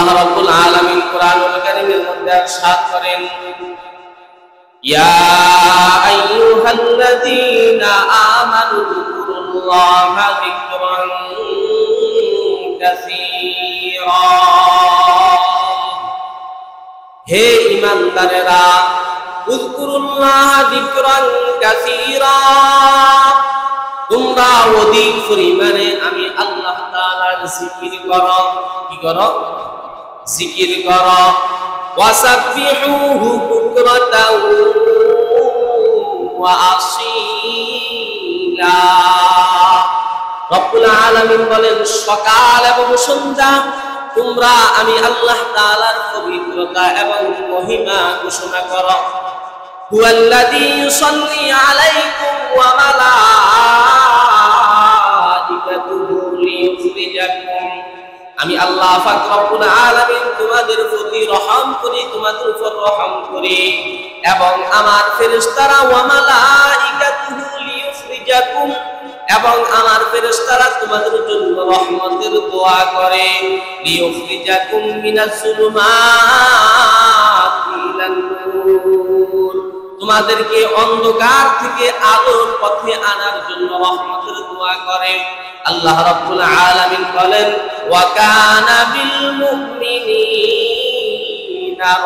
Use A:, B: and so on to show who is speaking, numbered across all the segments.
A: আল্লাহ রাব্বুল আলামিন কোরআনুল কারীমের মধ্যে ইরশাদ করেন, ইয়া আইয়ুহাল্লাযীনা আমানু যিকুরুল্লাহা যিকরান কাসীরা। হে ঈমানদারেরা, উযকুরুল্লাহা যিকরান কাসীরা, তোমরা অধিক পরিমাণে আমি আল্লাহ তাআলার জিকির করো। কি করো? জিকির করো। ওয়াসাব্বিহুহু বুকরাতাও ওয়া আসীলা। রব্বুল আলামিন বলেন, সকাল এবং সন্ধ্যা তোমরা আমি আল্লাহ তাআলার পবিত্রতা এবং মহিমা ঘোষণা করো। হুয়াল্লাযী ইউসাল্লি আলাইকুম ওয়া মালাইকাতুহু লিইউখরিজাকুম। আমি আল্লাহ পাক রব্বুল আলামিন তোমাদের প্রতি রহম করি, তোমাদের উপর রহম করি, এবং আমার ফেরেশতারা ওয়া মালাইকাতুহু লিইউখরিজাকুম, এবং আমার ফেরেশতারা তোমাদের জন্য রহমতের দোয়া করে। লিইউখরিজাকুম মিনাজ যুলুমাতি ইলান নূর, তোমাদেরকে অন্ধকার থেকে আলোর পথে আনার জন্য রহমতের দোয়া করে। আল্লাহ রাব্বুল আলামিন বলেন, ওয়া কানা বিল মুমিনিনা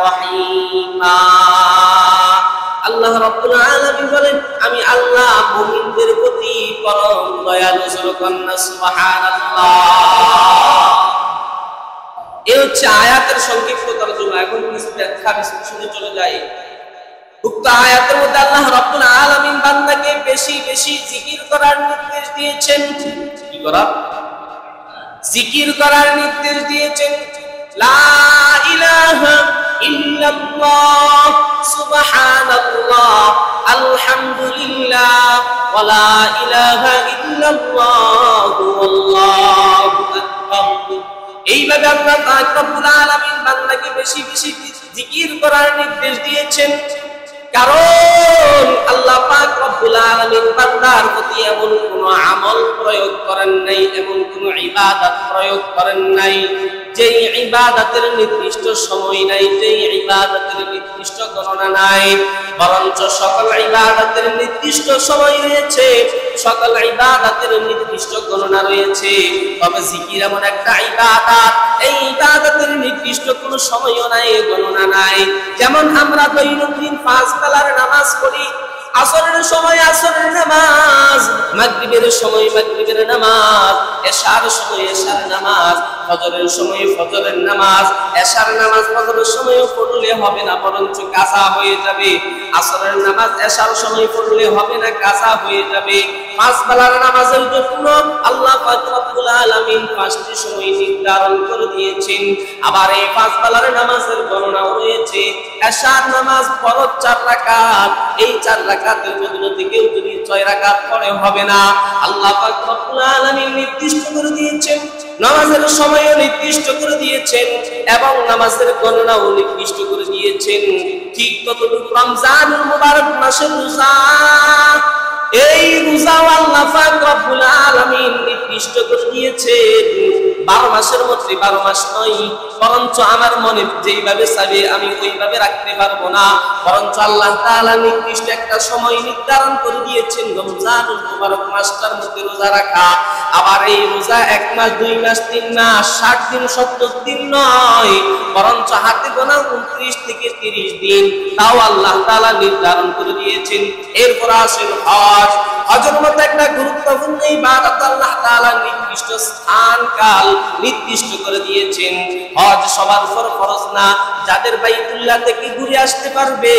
A: রহিমা। আল্লাহ রাব্বুল আলামিন বলেন, আমি আল্লাহ মুমিনদের প্রতি পরম দয়ালু। সুবহানাল্লাহ। এই হচ্ছে আয়াতের সংক্ষিপ্ত তরজমা। এখন কিছু ব্যাখ্যা বিশ্লেষণে চলে যায়। উক্ত আয়াতের মধ্যে আল্লাহ রাব্বুল আলামিন বান্দাকে বেশি বেশি জিকির করার নির্দেশ দিয়েছেন। কি করা? জিকির করার নির্দেশ দিয়েছেন। লা ইলাহা ইল্লাল্লাহ, সুবহানাল্লাহ, আলহামদুলিল্লাহ, ওয়া লা ইলাহা ইল্লাল্লাহ, আল্লাহু আকবার। এইভাবে আল্লাহ পাক রব্বুল আলামিন বান্দাকে বেশি বেশি জিকির করার নির্দেশ দিয়েছেন। কারণ আল্লাহ পাক রব্বুল আলামিন বান্দার প্রতি এমন কোন আমল প্রয়োগ করেন নাই, এমন কোন ইবাদত প্রয়োগ করেন নাই যেই ইবাদতের নির্দিষ্ট সময় নাই, যেই ইবাদতের নির্দিষ্ট গণনা নাই, বরঞ্চ সকল ইবাদতের নির্দিষ্ট সময় রয়েছে, সকল ইবাদতের নির্দিষ্ট গণনা রয়েছে। তবে জিকির এমন একটা ইবাদত, এই ইবাদতের নির্দিষ্ট কোনো সময়ও নাই, গণনা নাই। যেমন আমরা দৈনন্দিন 5 বেলার নামাজ পড়ি, আসরের সময় আসরের নামাজ, মাগরিবের সময় মাগরিবের নামাজ, এশার সময় এশার নামাজ, ফজরের সময় ফজরের নামাজ। এশার নামাজ ফজরের সময় পড়লে হবে না, বরঞ্চ কাজা হয়ে যাবে। আসরের নামাজ এশার সময় পড়লে হবে না, কাজা হয়ে যাবে। 5 বেলার নামাজের জন্য আল্লাহ পাক রব্বুল আলামিন 5টি সময় নির্ধারণ করে দিয়েছেন। আবার এই 5 বেলার নামাজের গণনাও রয়েছে। এশার নামাজ ফরজ 4 রাকাত, এই 4 রাকাতের বদলে কেউ যদি 6 রাকাত পড়ে হবে না। আল্লাহ পাক রব্বুল আলামিন নির্দিষ্ট করে দিয়েছেন, নামাজের সময়ও নির্দিষ্ট করে দিয়েছেন, এবং নামাজের গণনাও নির্দিষ্ট করে দিয়েছেন। ঠিক ততটুকু রমজানুল মুবারক মাসের রোজা, এই রোজাও আল্লাহ পাক রব্বুল আলামিন নির্দিষ্ট করে দিয়েছেন। 12 মাসের মধ্যে 12 মাস নয়, বরঞ্চ আমার মনে যেইভাবে চাইবে আমি ওইভাবে রাখতে পারবো না, বরঞ্চ আল্লাহ তাআলা নির্দিষ্ট একটা সময় নির্ধারণ করে দিয়েছেন রমজানুল মুবারক মাসটার মধ্যে রোজা রাখা। আবার এই রোজা 1 মাস 2 মাস 3 মাস 60 দিন 70 দিন নয়, বরঞ্চ হাতে গোনা 29 থেকে 30 দিন, তাও আল্লাহ তাআলা নির্ধারণ করে দিয়েছেন। এরপর আসেন হজ। হজের মতো একটা গুরুত্বপূর্ণ ইবাদত আল্লাহ তাআলা নির্দিষ্ট স্থান কাল নির্দিষ্ট করে দিয়েছেন। হজ সবার উপর ফরজ না। যাদের বাইতুল্লাহ থেকে ঘুরে আসতে পারবে,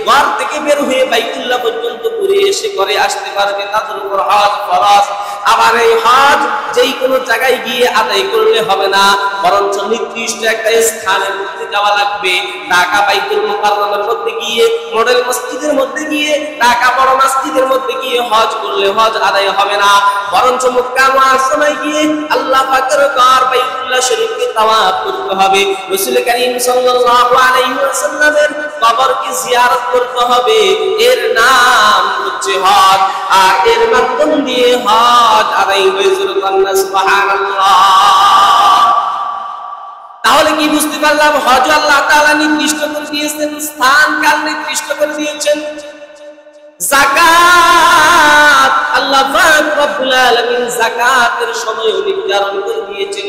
A: ঘর থেকে বের হয়ে বাইতুল্লাহ পর্যন্ত ঘুরে এসে ঘরে আসতে পারবে, তাদের উপর হজ ফরজ। আবার এই হজ যেই কোনো জায়গায় গিয়ে আদায় করলে হবে না, বরঞ্চ নির্দিষ্ট একটা স্থানের মধ্যে যাওয়া লাগবে। ঢাকা বাইতুল মুকাররমের মধ্যে গিয়ে, মডেল মসজিদের মধ্যে গিয়ে, ঢাকা বড় মসজিদের মধ্যে গিয়ে হজ করলে হজ আদায় হবে না, বরঞ্চ মক্কা মুআজ্জামায় গিয়ে আল্লাহ পাকের ঘর বাইতুল্লাহ শরীফকে তাওয়াফ করতে হবে। রাসূল কারীম সাল্লাল্লাহু আলাইহি ওয়াসাল্লামের কবরকে জিয়ারত করতে হবে। এর নাম হচ্ছে হজ, আর এর মাধ্যম দিয়ে হজ আদায় হয়ে যাবে। সুবহানাল্লাহ। তাহলে কি বুঝতে পারলাম? হজ আল্লাহ তাআলা নির্দিষ্ট করে দিয়েছেন, স্থান কাল নির্দিষ্ট করে দিয়েছেন। যাকাত আল্লাহ পাক রব্বুল আলামিন যাকাতের সময় নির্ধারণ করে দিয়েছেন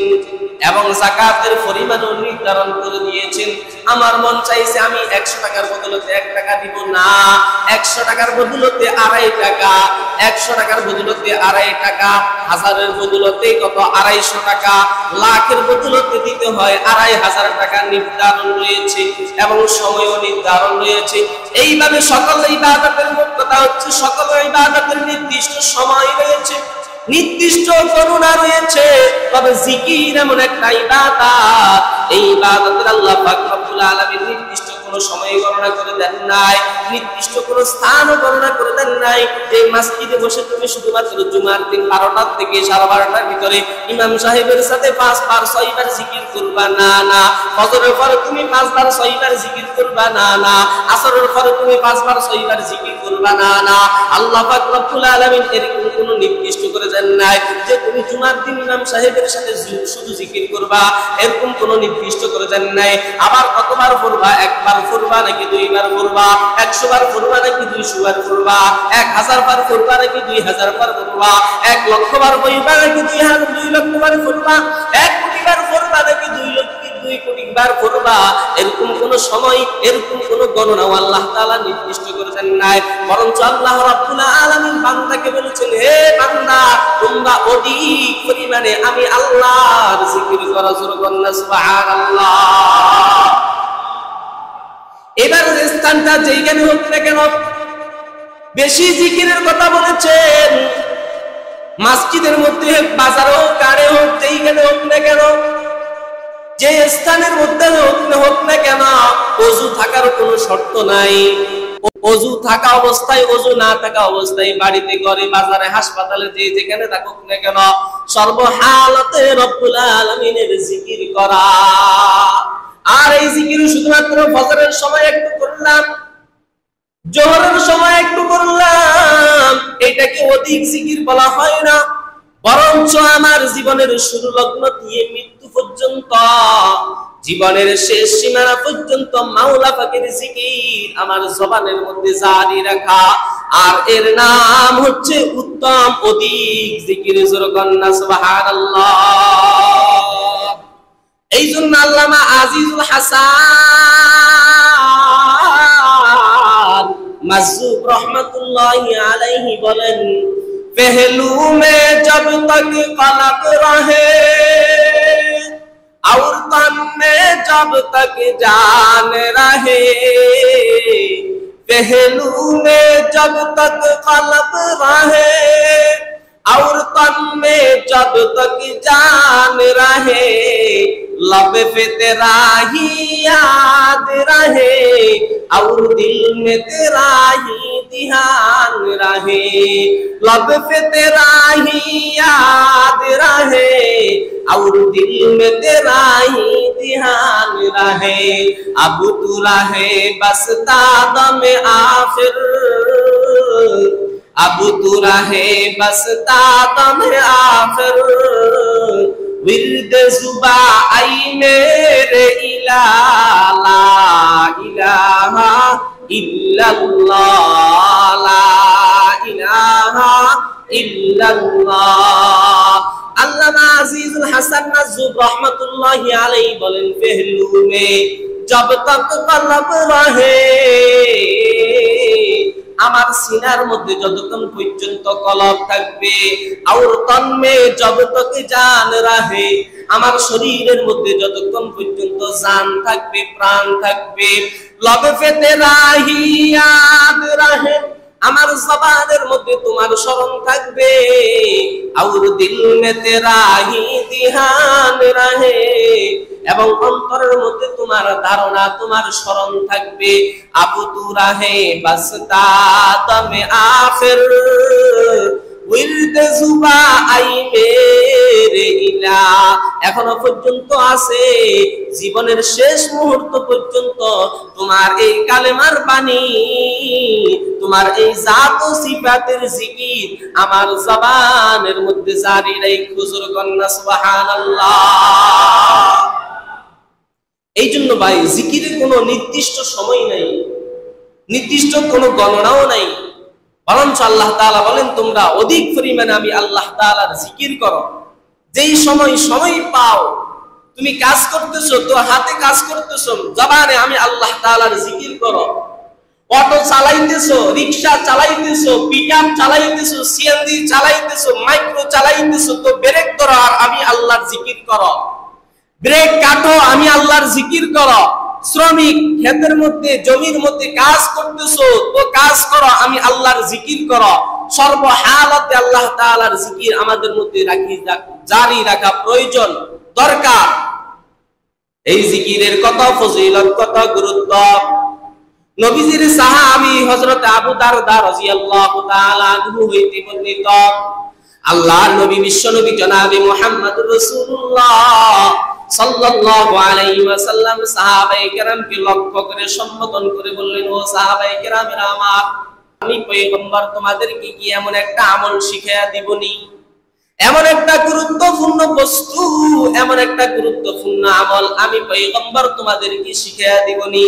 A: এবং যাকাতের পরিমাণও নির্ধারণ করে দিয়েছেন। আমার মন চাইছে আমি 100 টাকার বদলতে 1 টাকা দিব না, 100 টাকার বদলতে 2.5 টাকা, 100 টাকার বদলতে 2.5 টাকা, হাজারের বদলতে কত 250 টাকা, লাখের বদলতে দিতে হয় 2.500 টাকা নির্ধারণ রয়েছে এবং সময়ও নির্ধারণ রয়েছে। এইভাবে সকল ইবাদতের কথা হচ্ছে সকল ইবাদতের নির্দিষ্ট সময় রয়েছে, নির্দিষ্ট গণনা রয়েছে। তবে জিকির এমন একটা ইবাদত, এই ইবাদতের আল্লাহ পাক রব্বুল আলামিন নির্দিষ্ট কোনো সময় গণনা করে দেন নাই, নির্দিষ্ট কোনো স্থানও গণনা করে দেন নাই। এই মসজিদে বসে তুমি শুধুমাত্র জুমার দিন 12টা থেকে 12:30টার ভিতরে ইমাম সাহেবের সাথে 5 বার 6 বার জিকির করবা না, না। ফজরের পরে তুমি 5 বার 6 বার জিকির করবা না, না। আসরের পরে তুমি 5 বার 6 বার জিকির করবা না, না। আল্লাহ পাক রব্বুল আলামিন এরকম কোনো নির্দিষ্ট করে দেন নাই যে তুমি জুমার দিন ইমাম সাহেবের সাথে শুধু জিকির করবা, এরকম কোনো নির্দিষ্ট করে দেন নাই। আবার কতবার পড়বা? 1 বার পড়বা নাকি 2 বার পড়বা? 100 বার পড়বা নাকি 200 বার পড়বা? 1000 বার পড়বা নাকি 2000 বার পড়বা? 1 লক্ষ বার পড়বা নাকি 2 লক্ষ বার পড়বা? 1 কোটি বার পড়বা নাকি 2 কোটি বার পড়বা? এরকম কোন সময়, এরকম কোন গণনা আল্লাহ তাআলা নির্দিষ্ট করেছেন নাই। বরঞ্চ আল্লাহ রাব্বুল আলামিন বান্দাকে বলেছেন, হে বান্দা, তোমরা অধিক পরিমাণে আমি আল্লাহর জিকির করো। সুবহানাল্লাহ। এবার স্থানটা যেইখানে হোক না কেন, বেশি জিকিরের কথা বলেছেন। মসজিদের মধ্যে হোক, বাজারে হোক, কারে হোক, যেইখানে হোক না কেন, যে স্থানের মধ্যে হোক না কেন, ওযু থাকার কোনো শর্ত নাই। ওযু থাকা অবস্থায়, ওযু না থাকা অবস্থায়, বাড়িতে, ঘরে, বাজারে, হাসপাতালে, যে যেখানে থাকুক না কেন, সর্বহালতে রব্বুল আলামিনের জিকির করা। আর এই জিকির শুধুমাত্র ফজরের সময় একটু করলাম, জোহরের সময় একটু করলাম, এটাকে অধিক জিকির বলা হয় না। বরঞ্চ আমার জীবনের শুরু লগ্ন দিয়ে মৃত্যু পর্যন্ত, জীবনের শেষ সীমানা পর্যন্ত মাওলা পাকের জিকির আমার জবানের মধ্যে জারি রাখা। আর এর নাম হচ্ছে উত্তম অধিক জিকির। জোরকন্না সুবহানাল্লাহ। এই জন্য আল্লামা আজিজুল হাসান মাজুব রহমাতুল্লাহি আলাইহি বলেন, पहलू में जब तक कलब रहे और तन में जब तक जान रहे, पहलू में जब तक कलब रहे और तन में जब तक जान रहे, लब पे तेरा ही याद रहे और दिल में तेरा ही ध्यान रहे, लब पे तेरा ही याद रहे और दिल में तेरा ही ध्यान रहे, अब तू रहे बस तादम आखिर, अब तू रहे बस तादम आखिर, विर्द जुबा आई मेरे इला ला इलाहा इल्लल्लाह, ला इलाहा इल्लल्लाह। अल्लामा अजीजुल हसन नज़्ज़ुब रहमतुल्लाहि अलैहि बोलेन, पहलू में जब तक कल्ब रहे, আমার সিনার মধ্যে যতক্ষণ পর্যন্ত কলব থাকবে, আর তন মে জব তক জান রাহে, আমার শরীরের মধ্যে যতক্ষণ পর্যন্ত জান থাকবে, প্রাণ থাকবে, লবে ফে তেরা হি ইয়াদ রাহে, আমার জবানের মধ্যে তোমার স্মরণ থাকবে, আর দিল মে তেরা হি ধ্যান রাহে, এবং অন্তরের মধ্যে তোমার ধারণা, তোমার স্মরণ থাকবে। আবু তু রাহে বাস তাদমে আখির, উইরদে জুবা আই মেরে ইলা, এখনো পর্যন্ত আছে, জীবনের শেষ মুহূর্ত পর্যন্ত তোমার এই কালেমার বাণী, তোমার এই জাত ও সিফাতের জিকির আমার জবানের মধ্যে জারি রাখো। জোরে কন্না সুবহানাল্লাহ। এই জন্য ভাই জিকিরের কোনো নির্দিষ্ট সময় নাই, নির্দিষ্ট কোনো গণনাও নাই, বরঞ্চ আল্লাহ তাআলা বলেন তোমরা অধিক পরিমাণে আমি আল্লাহ তাআলার জিকির করো। যেই সময় পাও, তুমি কাজ করতেছো তো হাতে কাজ করতেছো, জবানে আমি আল্লাহ তাআলার জিকির করো। অটো চালাইতেছো, রিকশা চালাইতেছো, পিকআপ চালাইতেছো, সিএনজি চালাইতেছো, মাইক্রো চালাইতেছো তো ব্রেক ধরো আর আমি আল্লাহর জিকির করো। ব্রেক কাটো, আমি আল্লাহর জিকির করো। শ্রমিক ক্ষেতের মধ্যে জমির মধ্যে কাজ করতেছো তো কাজ করো, আমি আল্লাহর জিকির করো। সর্বহালাতে আল্লাহ তাআলার জিকির আমাদের মধ্যে জারি রাখা প্রয়োজন, দরকার। এই জিকিরের কত ফজিলত, কত গুরুত্ব। নবীজির সাহাবী হযরত আবু দারদা রাদিয়াল্লাহু তাআলা আনহু হইতে বর্ণিত, আল্লাহর নবী বিশ্বনবী জনাবে মুহাম্মদুর রাসূলুল্লাহ সাল্লাল্লাহু আলাইহি ওয়াসাল্লাম সাহাবায়ে কেরামকে লক্ষ্য করে সম্বোধন করে বললেন, ও সাহাবায়ে কেরামেরা আমার, আমি পয়গম্বর তোমাদেরকে কি এমন একটা আমল শিখাইয়া দিবনি, এমন একটা গুরুত্বপূর্ণ বস্তু, এমন একটা গুরুত্বপূর্ণ আমল আমি পয়গম্বর তোমাদেরকে শিখাইয়া দিবনি,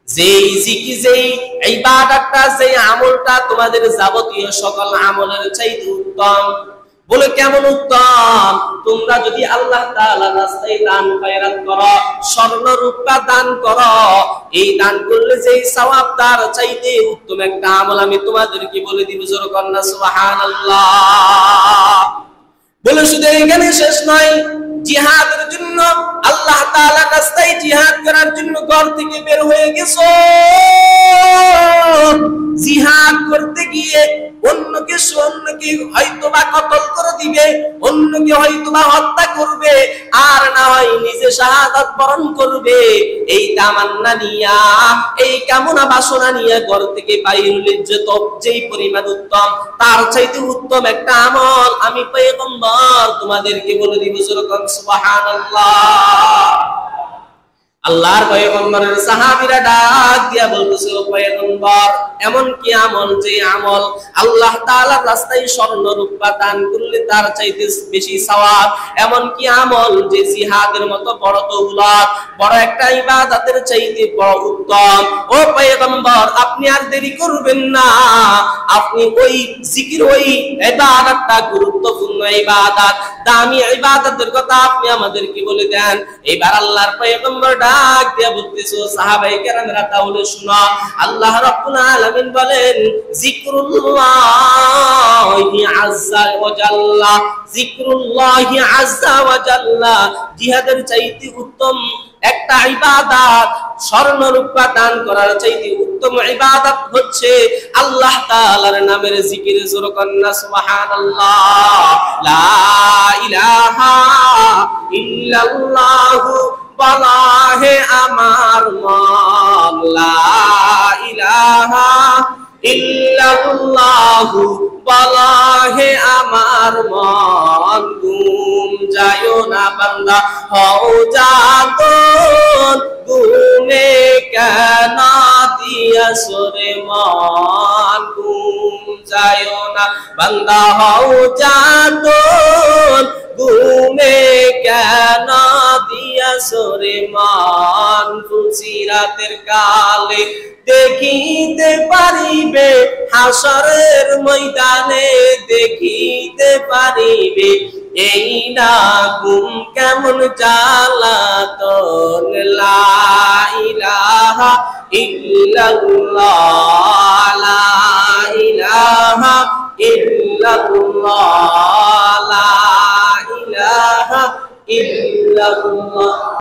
A: যেই জিকির, যেই ইবাদতটা, যেই আমলটা তোমাদের যাবতীয় সকল আমলের চাইতে উত্তম। বলে কেমন উত্তম? তোমরা যদি আল্লাহ তাআলার রাস্তায় দান খয়রাত করো, স্বর্ণ রূপা দান করো, এই দান করলে যেই সওয়াব তার চাইতে উত্তম একটা আমল আমি তোমাদেরকে বলে দিব। জোরে কন্না সুবহানাল্লাহ। বলে শুধু এখানে শেষ নয়, জিহাদের জন্য আল্লাহ তাআলার রাস্তায় জিহাদ করার জন্য ঘর থেকে বের হয়ে গেছো, জিহাদ করতে গিয়ে অন্যকে হয়তোবা কতল করে দিবে, অন্যকে হয়তোবা হত্যা করবে, আর না হয় নিজে শাহাদাত বরণ করবে। এই তামান্না নিয়া, এই কামনা বাসনা নিয়ে ঘর থেকে বাইরে হলে যেই পরিমাণ উত্তম, তার চাইতে উত্তম একটা আমল আমি পয়গম্বর তোমাদেরকে বলে দিব। সুবহানাল্লাহ। আল্লাহর পয়গম্বরের সাহাবীরা ডাক দিয়া বলতেছে, ও পয়গম্বর, এমন কি আমল যে আমল আল্লাহ তাআলার রাস্তায় স্বর্ণ রূপা দান করলে তার চাইতে বেশি সওয়াব, এমন কি আমল যে জিহাদের মতো বড় দৌলত, বড় একটা ইবাদতের চাইতে বড় উত্তম। ও পয়গম্বর, আপনি আর দেরি করবেন না, আপনি ওই জিকির, ওই ইবাদতটা, গুরুত্বপূর্ণ ইবাদত, দামি ইবাদতের কথা আপনি আমাদেরকে বলে দেন। এবার আল্লাহর পয়গম্বর ডাক দিয়া বলতেছো, সাহাবায়ে কেরামেরা তাহলে শুনো, আল্লাহ রাব্বুল আলামিন বলেন, জিকরুল্লাহি আযজা ওয়া জাল্লা, জিকরুল্লাহি আযজা ওয়া জাল্লা, জিহাদের চাইতে উত্তম একটা ইবাদত, স্বর্ণ রূপা দান করার চাইতে উত্তম ইবাদত হচ্ছে আল্লাহ তাআলার নামের জিকির। জোরে কন্না সুবহানাল্লাহ। লা ইলাহা ইল্লাল্লাহু বলা হে আমার মন, লা ইলাহা ইল্লাল্লাহু বলা হে আমার মন, ঘুম যায়ও না বান্দা হও জাগন, ঘুমে কেন দিয়াছো রে মন, ঘুম যায়ও না বান্দা হও জাগন, ঘুমে কেন দিয়াছো রে মন, ফুলসিরাতের কালে দেখিতে পারিবে, হাসরের ময়দানে দেখিতে পারিবে, এই না ঘুম কেমন জ্বালাতন। লা ইলাহা ইল্লাল্লাহ, লা ইলাহা ইল্লাল্লাহ, লা ইলাহা ইল্লাল্লাহ।